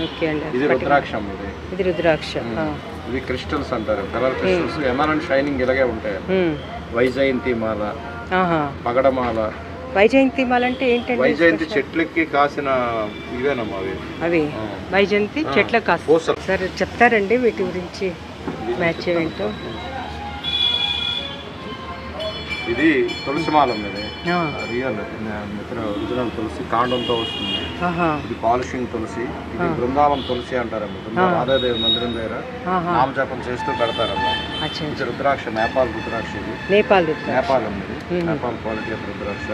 Okay అండి. ఇది రుద్రాక్షం. ఇది రుద్రాక్ష. ఇవి క్రిస్టల్స్ అంటారు, కలర్ క్రిస్టల్స్. ఎమరాల్డ్ షైనింగ్ ఇలాగే ఉంటాయి. వైజయంతి మాల, పగడమాల. వైజయంతి మాల అంటే ఏంటంటే వైజయంతి చెట్లకి కాసిన ఇవేనమ్మా అవి. అవి వైజయంతి చెట్ల కాసిన. సరే చెప్తారండి వీటి గురించి మ్యాచ్ ఏంటో. ఇది తులసి మాల ఉంది, రియల్ ఒరిజినల్ తులసి కాండంతో వస్తుంది. ఇది పాలిషింగ్ తులసి. ఇది బృందావనం తులసి అంటారమ్మా. రాధాదేవి మందిరం దగ్గర నామజపం చేస్తూ పెడతారమ్మా. ఇది రుద్రాక్ష, నేపాల్ రుద్రాక్ష. ఇది నేపాల్ ఉంది, నేపాల్ క్వాలిటీ ఆఫ్ రుద్రాక్ష.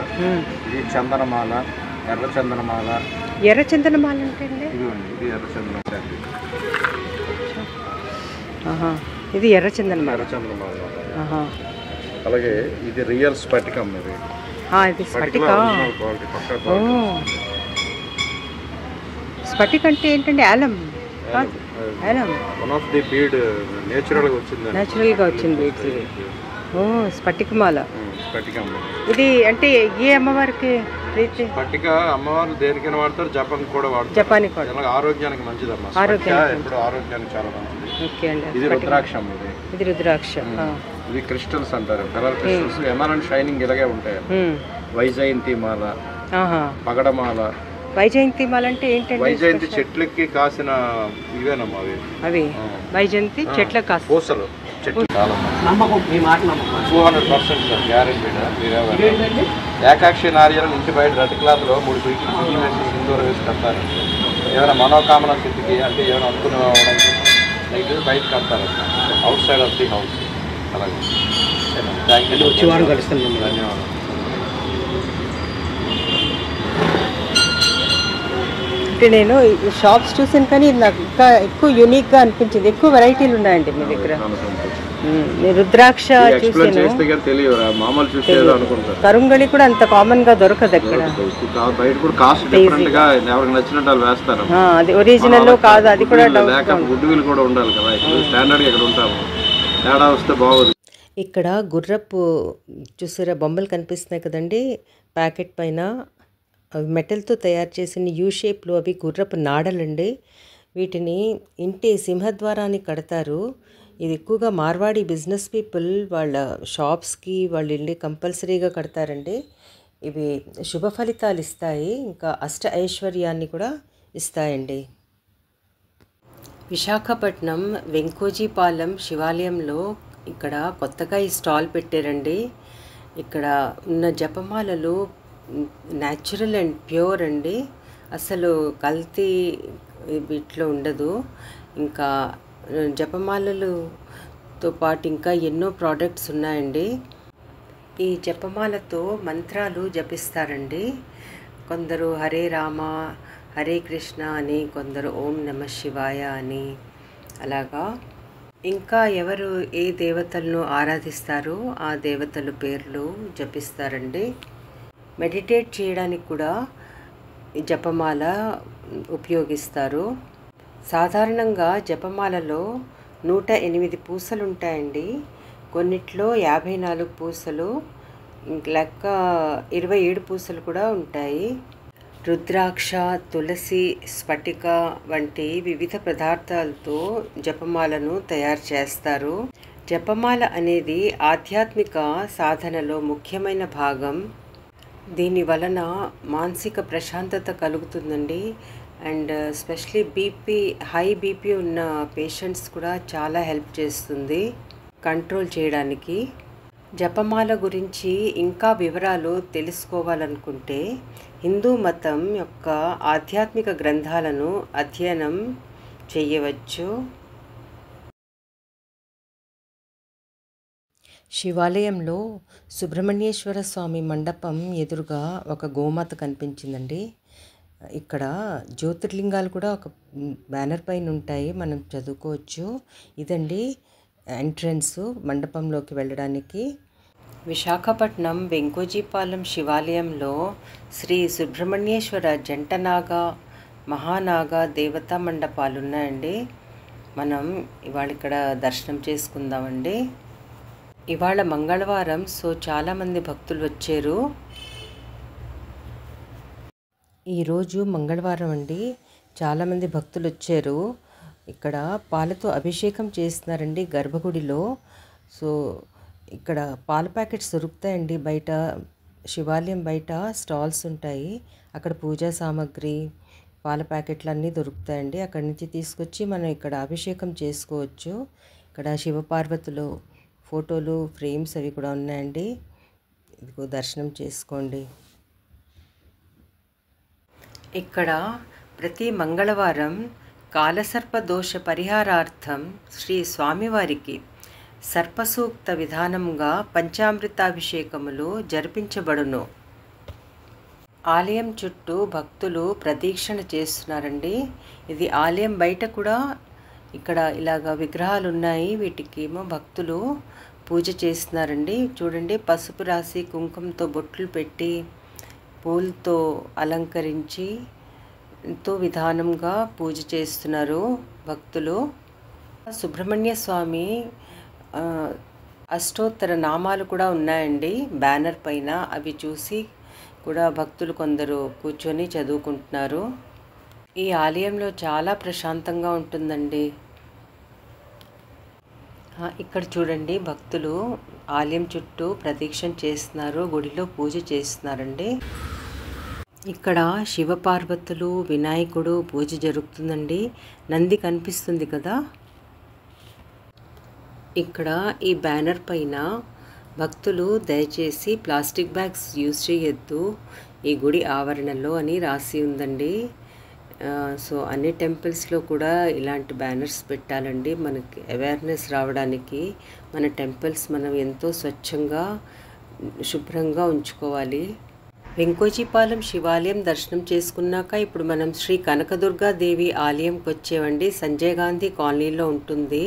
ఇది చందనమాల, ఎర్ర చందనమాల. ఎర్ర చందనమాల అంటే ఇది ఎర్ర చందనమాల. ఇది ఎర్ర చందనమాల. అలాగే ఇది రియల్ స్ఫటికం. ఇది స్ఫటిక. స్ఫటిక అంటే ఏంటండి? ఆలం. One of the bead natural గా వచ్చింది. స్ఫటికమాల. ఇది అంటే ఏ అమ్మవారికి ప్రీతి? స్ఫటిక అమ్మవారు దేనికైనా వాడతారు, జపాన్ కూడా వాడతారు. జపాన్ కూడా ఆరోగ్యానికి మంచిదమ్మా. ఆరోగ్యానికి చాలా మంచిది. ఓకే అండి. ఇది రుద్రాక్షం. ఇది రుద్రాక్ష. ఇవి క్రిస్టల్స్ అంటారు, కలర్ క్రిస్టల్స్. ఎమరాల్డ్ షైనింగ్ ఇలాగే ఉంటాయి. వైజయంతి మాల, పగడమాల. వైజయంతి మాల అంటే ఏంటంటే వైజయంతి చెట్లకి కాసిన ఇవేనమ్మా అవి. అవి వైజయంతి చెట్ల కాసిన పూసలు. చెట్లు చాలా 200% సార్ గ్యారెంటీ. ఏకాక్షి నార్యలు ఇంటి బయట రెడ్ క్లాత్ లో 3 పీకులు వేసి సింధూరం వేసి కడతారు. ఏమైనా మనోకామన స్థితికి అంటే ఏమైనా అనుకునేవడానికి నైట్ బయట కడతారు, out side of the house. అలాగే థ్యాంక్ యూ. వచ్చి వారం కలుస్తాను. ధన్యవాదాలు. అంటే నేను షాప్స్ చూసాను కానీ నాకు ఇంకా ఎక్కువ యూనిక్గా అనిపించింది. ఎక్కువ వెరైటీలు ఉన్నాయండి మీ దగ్గర. రుద్రాక్ష చూసాను, కరుంగళి కూడా అంత కామన్ గా దొరకదు అక్కడ. అది ఒరిజినల్ కాదు, అది కూడా ఇక్కడ గుర్రపు చూసారా బొమ్మలు కనిపిస్తున్నాయి కదండి ప్యాకెట్ పైన. అవి మెటల్తో తయారు చేసిన యూ షేప్లో అవి గుర్రపు నాడలండి. వీటిని ఇంటి సింహద్వారానికి కడతారు. ఇది ఎక్కువగా మార్వాడి బిజినెస్ పీపుల్ వాళ్ళ షాప్స్కి వాళ్ళు వెళ్ళి కంపల్సరీగా కడతారండి. ఇవి శుభ ఫలితాలు ఇస్తాయి, ఇంకా అష్ట ఐశ్వర్యాన్ని కూడా ఇస్తాయండి. విశాఖపట్నం వెంకోజీపాలెం శివాలయంలో ఇక్కడ కొత్తగా ఈ స్టాల్ పెట్టారండి. ఇక్కడ ఉన్న జపమాలలు న్యాచురల్ అండ్ ప్యూర్ అండి, అసలు కల్తీ వీటిలో ఉండదు. ఇంకా జపమాలలతో పాటు ఇంకా ఎన్నో ప్రోడక్ట్స్ ఉన్నాయండి. ఈ జపమాలతో మంత్రాలు జపిస్తారండి. కొందరు హరే రామ హరే కృష్ణ అని, కొందరు ఓం నమ శివాయ అని, అలాగా. ఇంకా ఎవరు ఏ దేవతలను ఆరాధిస్తారో ఆ దేవతల పేర్లు జపిస్తారండి. మెడిటేట్ చేయడానికి కూడా జపమాల ఉపయోగిస్తారు. సాధారణంగా జపమాలలో 108 పూసలు ఉంటాయండి. కొన్నిట్లో 54 పూసలు, లెక్క 27 పూసలు కూడా ఉంటాయి. రుద్రాక్ష, తులసి, స్ఫటిక వంటి వివిధ పదార్థాలతో జపమాలను తయారు చేస్తారు. జపమాల అనేది ఆధ్యాత్మిక సాధనలో ముఖ్యమైన భాగం. దీని వలన మానసిక ప్రశాంతత కలుగుతుందండి. అండ్ స్పెషలీ హై బీపీ ఉన్న పేషెంట్స్ కూడా చాలా హెల్ప్ చేస్తుంది కంట్రోల్ చేయడానికి. జపమాల గురించి ఇంకా వివరాలు తెలుసుకోవాలనుకుంటే హిందూ మతం యొక్క ఆధ్యాత్మిక గ్రంథాలను అధ్యయనం చేయవచ్చు. శివాలయంలో సుబ్రహ్మణ్యేశ్వర స్వామి మండపం ఎదురుగా ఒక గోమాత కనిపించిందండి. ఇక్కడ జ్యోతిర్లింగాలు కూడా ఒక బ్యానర్ పైన ఉంటాయి, మనం చదువుకోవచ్చు. ఇదండి ఎంట్రన్స్ మండపంలోకి వెళ్ళడానికి. విశాఖపట్నం వెంకోజీపాలెం శివాలయంలో శ్రీ సుబ్రహ్మణ్యేశ్వర జంటనాగ మహానాగ దేవతా మండపాలు ఉన్నాయండి. మనం ఇవాళ ఇక్కడ దర్శనం చేసుకుందామండి. ఇవాళ మంగళవారం, సో చాలామంది భక్తులు వచ్చారు. ఈరోజు మంగళవారం అండి. చాలామంది భక్తులు వచ్చారు. ఇక్కడ పాలతో అభిషేకం చేస్తున్నారండి గర్భగుడిలో. సో ఇక్కడ పాల ప్యాకెట్స్ దొరుకుతాయండి బయట, శివాలయం బయట స్టాల్స్ ఉంటాయి. అక్కడ పూజా సామాగ్రి, పాల ప్యాకెట్లు అన్నీ దొరుకుతాయండి. అక్కడి నుంచి తీసుకొచ్చి మనం ఇక్కడ అభిషేకం చేసుకోవచ్చు. ఇక్కడ శివపార్వతులు ఫోటోలు ఫ్రేమ్స్ అవి కూడా ఉన్నాయండి. ఇదిగో దర్శనం చేసుకోండి. ఇక్కడ ప్రతి మంగళవారం కాలసర్ప దోష పరిహారార్థం శ్రీ స్వామివారికి సర్పసూక్త విధానంగా పంచామృతాభిషేకములు జరిపించబడును. ఆలయం చుట్టూ భక్తులు ప్రదక్షిణ చేస్తున్నారండి. ఇది ఆలయం బయట కూడా ఇక్కడ ఇలాగ విగ్రహాలు ఉన్నాయి. వీటికేమో భక్తులు పూజ చేస్తున్నారండి. చూడండి, పసుపు రాసి కుంకుమతో బొట్లు పెట్టి పూలతో అలంకరించి ఎంతో విధానంగా పూజ చేస్తున్నారు భక్తులు. సుబ్రహ్మణ్య స్వామి అష్టోత్తర నామాలు కూడా ఉన్నాయండి బ్యానర్ పైన. అవి చూసి కూడా భక్తులు కొందరు కూర్చొని చదువుకుంటున్నారు. ఈ ఆలయంలో చాలా ప్రశాంతంగా ఉంటుందండి. ఇక్కడ చూడండి, భక్తులు ఆలయం చుట్టూ ప్రదక్షిణ చేస్తున్నారు, గుడిలో పూజ చేస్తున్నారండి. ఇక్కడ శివపార్వతులు, వినాయకుడు పూజ జరుగుతుందండి. నంది కనిపిస్తుంది కదా. ఇక్కడ ఈ బ్యానర్ పైన భక్తులు దయచేసి ప్లాస్టిక్ బ్యాగ్స్ యూజ్ చేయొద్దు ఈ గుడి ఆవరణలో అని రాసి ఉందండి. సో అన్ని టెంపుల్స్లో కూడా ఇలాంటి బ్యానర్స్ పెట్టాలండి, మనకి అవేర్నెస్ రావడానికి. మన టెంపుల్స్ మనం ఎంతో స్వచ్ఛంగా శుభ్రంగా ఉంచుకోవాలి. వెంకోజీపాలెం శివాలయం దర్శనం చేసుకున్నాక ఇప్పుడు మనం శ్రీ కనకదుర్గా దేవి ఆలయంకి వచ్చేవండి. సంజయ్ గాంధీ కాలనీలో ఉంటుంది.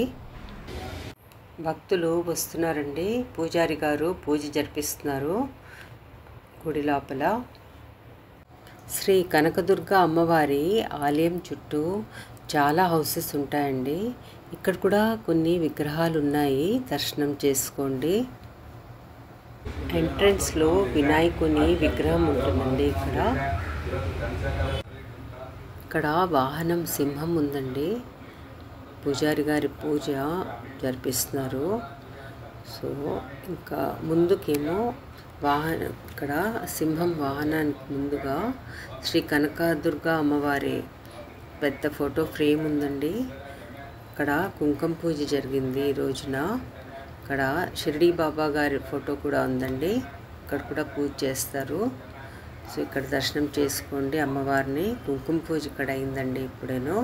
భక్తులు వస్తున్నారండి. పూజారి గారు పూజ జరిపిస్తున్నారు గుడి లోపల. శ్రీ కనకదుర్గ అమ్మవారి ఆలయం చుట్టూ చాలా హౌసెస్ ఉంటాయండి. ఇక్కడ కూడా కొన్ని విగ్రహాలు ఉన్నాయి, దర్శనం చేసుకోండి. ఎంట్రన్స్లో వినాయకుని విగ్రహం ఉంటుందండి. ఇక్కడ వాహనం సింహం ఉందండి. పూజారి గారి పూజ జరిపిస్తున్నారు. సో ఇంకా ముందుకేమో ఇక్కడ సింహం వాహనానికి ముందుగా శ్రీ కనకదుర్గ అమ్మవారి పెద్ద ఫోటో ఫ్రేమ్ ఉందండి. ఇక్కడ కుంకుమ పూజ జరిగింది ఈ రోజున. ఇక్కడ షిరిడి బాబా గారి ఫోటో కూడా ఉందండి. ఇక్కడ కూడా పూజ చేస్తారు. సో ఇక్కడ దర్శనం చేసుకోండి అమ్మవారిని. కుంకుమ పూజ ఇక్కడ అయిందండి ఇప్పుడేనో.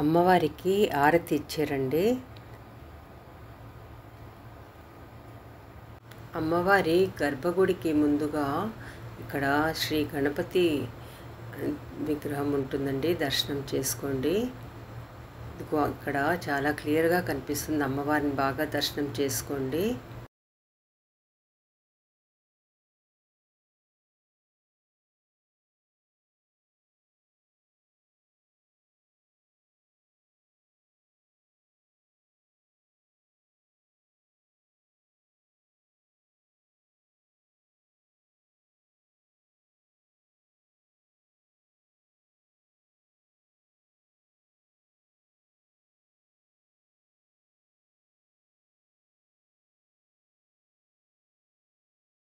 అమ్మవారికి ఆరతి ఇచ్చారండి. అమ్మవారి గర్భగుడికి ముందుగా ఇక్కడ శ్రీ గణపతి విగ్రహం ఉంటుందండి, దర్శనం చేసుకోండి. ఇక్కడ చాలా క్లియర్గా కనిపిస్తుంది. అమ్మవారిని బాగా దర్శనం చేసుకోండి.